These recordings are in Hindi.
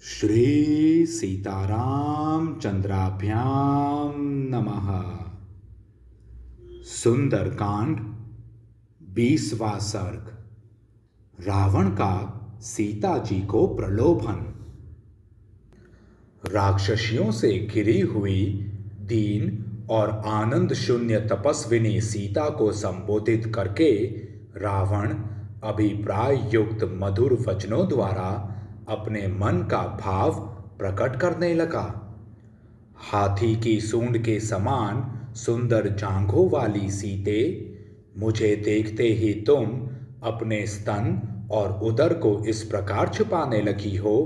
श्री सीताराम चंद्राभ्याम नमः। सुंदरकांड 20वां सर्ग। रावण का सीता जी को प्रलोभन। राक्षसियों से घिरी हुई दीन और आनंद शून्य तपस्विनी सीता को संबोधित करके रावण अभिप्राय युक्त मधुर वचनों द्वारा अपने मन का भाव प्रकट करने लगा। हाथी की सूंड के समान सुंदर जांघों वाली सीते, मुझे देखते ही तुम अपने स्तन और उदर को इस प्रकार छुपाने लगी हो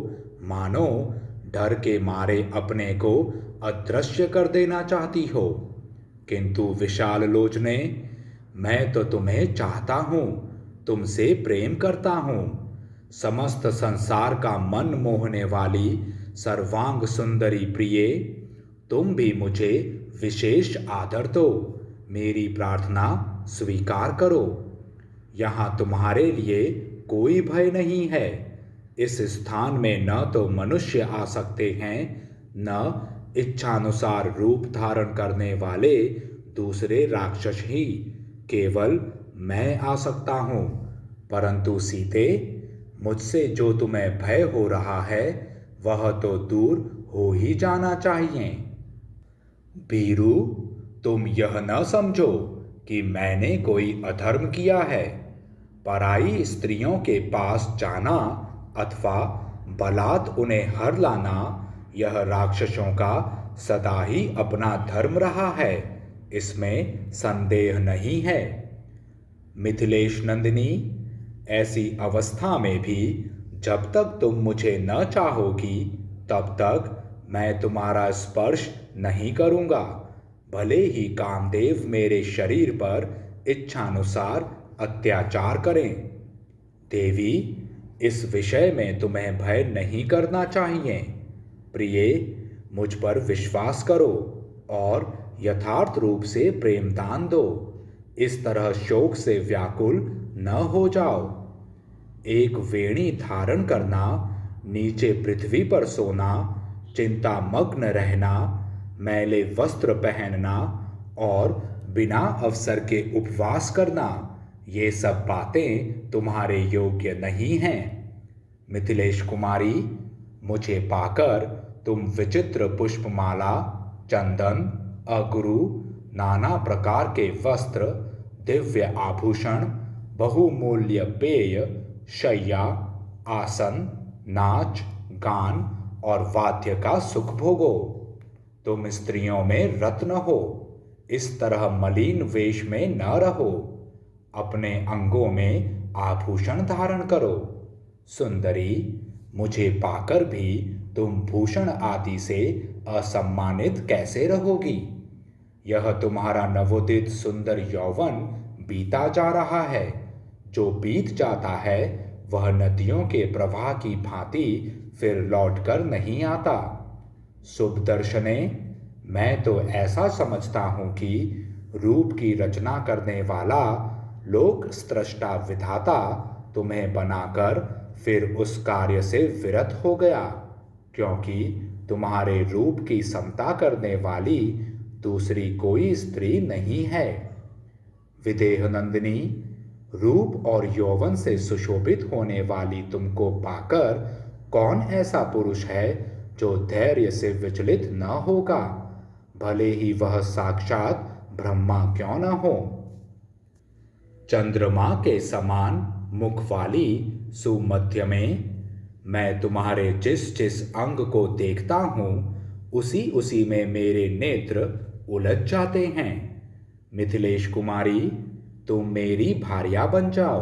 मानो डर के मारे अपने को अदृश्य कर देना चाहती हो। किंतु विशाल लोचने, मैं तो तुम्हें चाहता हूँ, तुमसे प्रेम करता हूँ। समस्त संसार का मन मोहने वाली सर्वांग सुंदरी प्रिये, तुम भी मुझे विशेष आदर दो, मेरी प्रार्थना स्वीकार करो। यहाँ तुम्हारे लिए कोई भय नहीं है। इस स्थान में न तो मनुष्य आ सकते हैं, न इच्छानुसार रूप धारण करने वाले दूसरे राक्षस ही, केवल मैं आ सकता हूँ। परंतु सीते, मुझसे जो तुम्हें भय हो रहा है वह तो दूर हो ही जाना चाहिए। बीरू, तुम यह न समझो कि मैंने कोई अधर्म किया है। पराई स्त्रियों के पास जाना अथवा बलात् उन्हें हर लाना, यह राक्षसों का सदा ही अपना धर्म रहा है, इसमें संदेह नहीं है। मिथिलेश नंदिनी, ऐसी अवस्था में भी जब तक तुम मुझे न चाहोगी तब तक मैं तुम्हारा स्पर्श नहीं करूंगा, भले ही कामदेव मेरे शरीर पर इच्छानुसार अत्याचार करें। देवी, इस विषय में तुम्हें भय नहीं करना चाहिए। प्रिये, मुझ पर विश्वास करो और यथार्थ रूप से प्रेमदान दो। इस तरह शोक से व्याकुल न हो जाओ। एक वेणी धारण करना, नीचे पृथ्वी पर सोना, चिंतामग्न रहना, मैले वस्त्र पहनना और बिना अवसर के उपवास करना, ये सब बातें तुम्हारे योग्य नहीं हैं। मिथिलेश कुमारी, मुझे पाकर तुम विचित्र पुष्पमाला, चंदन, अगरू, नाना प्रकार के वस्त्र, दिव्य आभूषण, बहुमूल्य पेय, शय्या, आसन, नाच, गान और वाद्य का सुख भोगो। तुम स्त्रियों में रत्न हो, इस तरह मलिन वेश में न रहो। अपने अंगों में आभूषण धारण करो। सुंदरी, मुझे पाकर भी तुम भूषण आदि से असम्मानित कैसे रहोगी? यह तुम्हारा नवोदित सुंदर यौवन बीता जा रहा है। जो बीत जाता है वह नदियों के प्रवाह की भांति फिर लौटकर नहीं आता। शुभ दर्शने, मैं तो ऐसा समझता हूँ कि रूप की रचना करने वाला लोक स्रष्टा विधाता तुम्हें बनाकर फिर उस कार्य से विरत हो गया, क्योंकि तुम्हारे रूप की समता करने वाली दूसरी कोई स्त्री नहीं है। विदेह नंदिनी, रूप और यौवन से सुशोभित होने वाली तुमको पाकर कौन ऐसा पुरुष है जो धैर्य से विचलित न होगा, भले ही वह साक्षात ब्रह्मा क्यों न हो। चंद्रमा के समान मुख वाली सुमध्य में मैं तुम्हारे जिस जिस अंग को देखता हूँ उसी उसी में मेरे नेत्र उलझ जाते हैं। मिथिलेश कुमारी, तुम मेरी भार्या बन जाओ।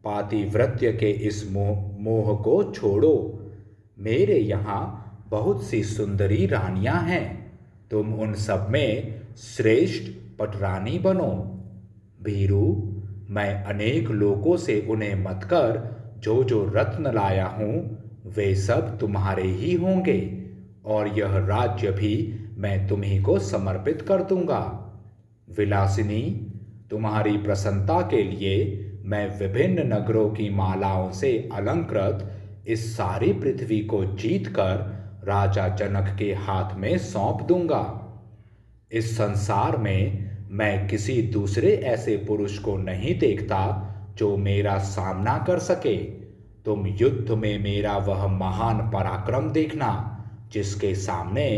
पातिव्रत्य के इस मोह को छोड़ो। मेरे यहाँ बहुत सी सुंदरी रानियां हैं, तुम उन सब में श्रेष्ठ पटरानी बनो। भीरू, मैं अनेक लोगों से उन्हें मत कर जो जो रत्न लाया हूँ वे सब तुम्हारे ही होंगे, और यह राज्य भी मैं तुम्ही को समर्पित कर दूंगा। विलासिनी, तुम्हारी प्रसन्नता के लिए मैं विभिन्न नगरों की मालाओं से अलंकृत इस सारी पृथ्वी को जीतकर राजा जनक के हाथ में सौंप दूंगा। इस संसार में मैं किसी दूसरे ऐसे पुरुष को नहीं देखता जो मेरा सामना कर सके। तुम युद्ध में मेरा वह महान पराक्रम देखना जिसके सामने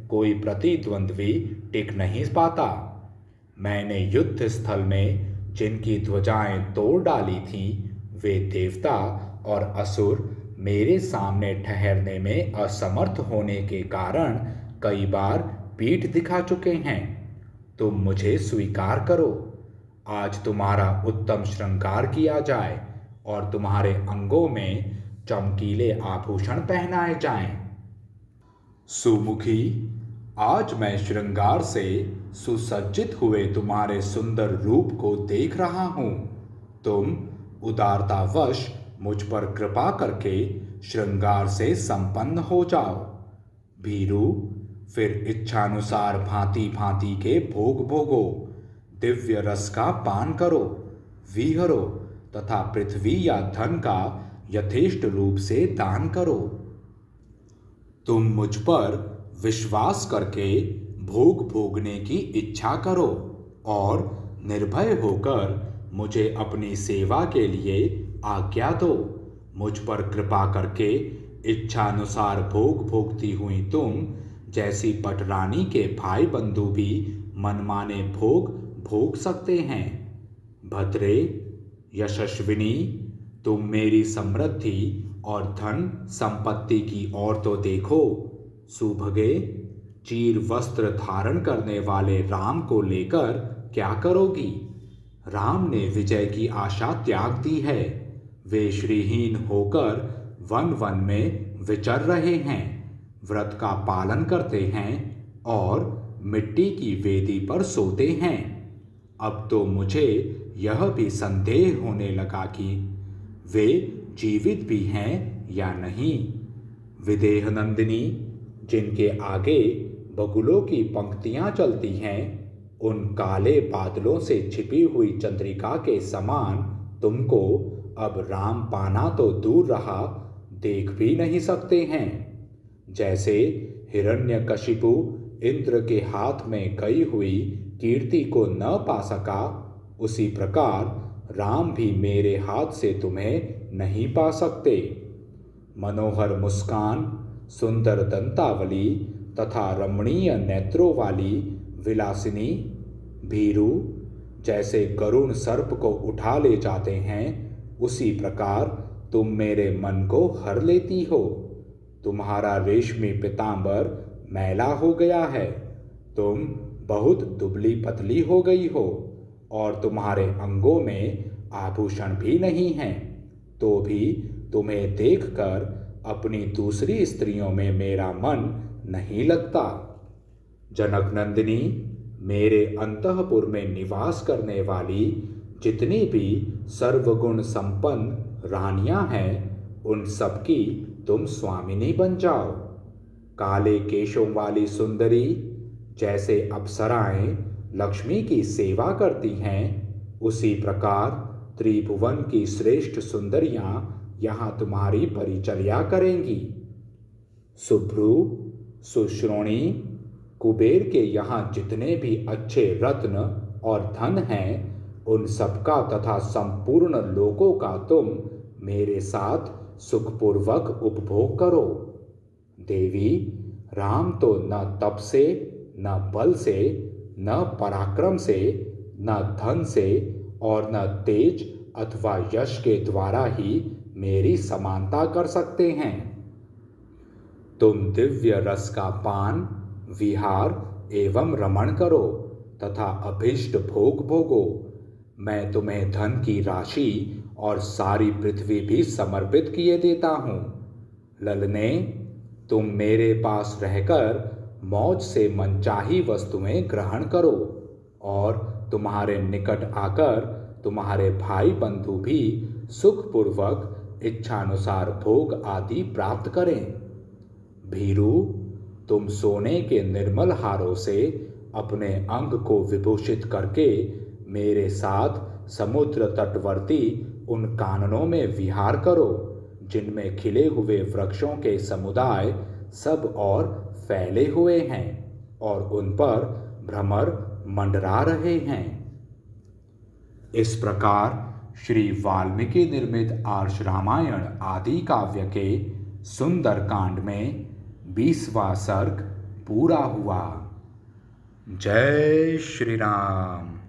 कोई प्रतिद्वंद्वी टिक नहीं पाता। मैंने युद्ध स्थल में जिनकी ध्वजाएं तोड़ डाली थीं, वे देवता और असुर मेरे सामने ठहरने में असमर्थ होने के कारण कई बार पीठ दिखा चुके हैं। तुम मुझे स्वीकार करो। आज तुम्हारा उत्तम श्रृंगार किया जाए और तुम्हारे अंगों में चमकीले आभूषण पहनाए जाएं। सुमुखी, आज मैं श्रृंगार से सुसज्जित हुए तुम्हारे सुंदर रूप को देख रहा हूँ। तुम उदारतावश मुझ पर कृपा करके श्रृंगार से संपन्न हो जाओ। भीरू, फिर इच्छानुसार भांति भांति के भोग भोगो, दिव्य रस का पान करो, विहरो तथा पृथ्वी या धन का यथेष्ट रूप से दान करो। तुम मुझ पर विश्वास करके भोग भोगने की इच्छा करो और निर्भय होकर मुझे अपनी सेवा के लिए आज्ञा दो। मुझ पर कृपा करके इच्छानुसार भोग भोगती हुई तुम जैसी पटरानी के भाई बंधु भी मनमाने भोग भोग सकते हैं। भद्रे, यशस्विनी, तुम मेरी समृद्धि और धन संपत्ति की ओर तो देखो। सुभगे, चीर वस्त्र धारण करने वाले राम को लेकर क्या करोगी? राम ने विजय की आशा त्याग दी है। वे श्रीहीन होकर वन वन में विचर रहे हैं, व्रत का पालन करते हैं और मिट्टी की वेदी पर सोते हैं। अब तो मुझे यह भी संदेह होने लगा कि वे जीवित भी हैं या नहीं। विदेह नंदिनी, जिनके आगे बगुलों की पंक्तियां चलती हैं, उन काले बादलों से छिपी हुई चंद्रिका के समान तुमको अब राम पाना तो दूर रहा, देख भी नहीं सकते हैं। जैसे हिरण्यकशिपु इंद्र के हाथ में गई हुई कीर्ति को न पा सका, उसी प्रकार राम भी मेरे हाथ से तुम्हें नहीं पा सकते। मनोहर मुस्कान, सुंदर दंतावली तथा रमणीय नेत्रों वाली विलासिनी, भीरू, जैसे गरुण सर्प को उठा ले जाते हैं, उसी प्रकार तुम मेरे मन को हर लेती हो। तुम्हारा रेशमी पीतांबर मैला हो गया है, तुम बहुत दुबली पतली हो गई हो और तुम्हारे अंगों में आभूषण भी नहीं हैं, तो भी तुम्हें देखकर अपनी दूसरी स्त्रियों में मेरा मन नहीं लगता। जनक नंदिनी, मेरे अंतःपुर में निवास करने वाली जितनी भी सर्वगुण संपन्न रानियां हैं, उन सबकी तुम स्वामिनी बन जाओ। काले केशों वाली सुंदरी, जैसे अप्सराएं लक्ष्मी की सेवा करती हैं, उसी प्रकार त्रिभुवन की श्रेष्ठ सुंदरियां यहाँ तुम्हारी परिचर्या करेंगी। सुभ्रू, सुश्रोणी, कुबेर के यहाँ जितने भी अच्छे रत्न और धन हैं, उन सबका तथा संपूर्ण लोकों का तुम मेरे साथ सुखपूर्वक उपभोग करो। देवी, राम तो न तप से, न बल से, न पराक्रम से, न धन से और न तेज अथवा यश के द्वारा ही मेरी समानता कर सकते हैं। तुम दिव्य रस का पान, विहार एवं रमण करो तथा अभीष्ट भोग भोगो। मैं तुम्हें धन की राशि और सारी पृथ्वी भी समर्पित किए देता हूँ। ललने, तुम मेरे पास रहकर मौज से मनचाही वस्तुएं ग्रहण करो और तुम्हारे निकट आकर तुम्हारे भाई बंधु भी सुखपूर्वक इच्छानुसार भोग आदि प्राप्त करें। भीरू, तुम सोने के निर्मल हारों से अपने अंग को विभूषित करके मेरे साथ समुद्र तटवर्ती उन काननों में विहार करो जिनमें खिले हुए वृक्षों के समुदाय सब और फैले हुए हैं और उन पर भ्रमर मंडरा रहे हैं। इस प्रकार श्री वाल्मीकि निर्मित आर्ष रामायण आदि काव्य के सुंदर कांड में 20वां सर्ग पूरा हुआ। जय श्री राम।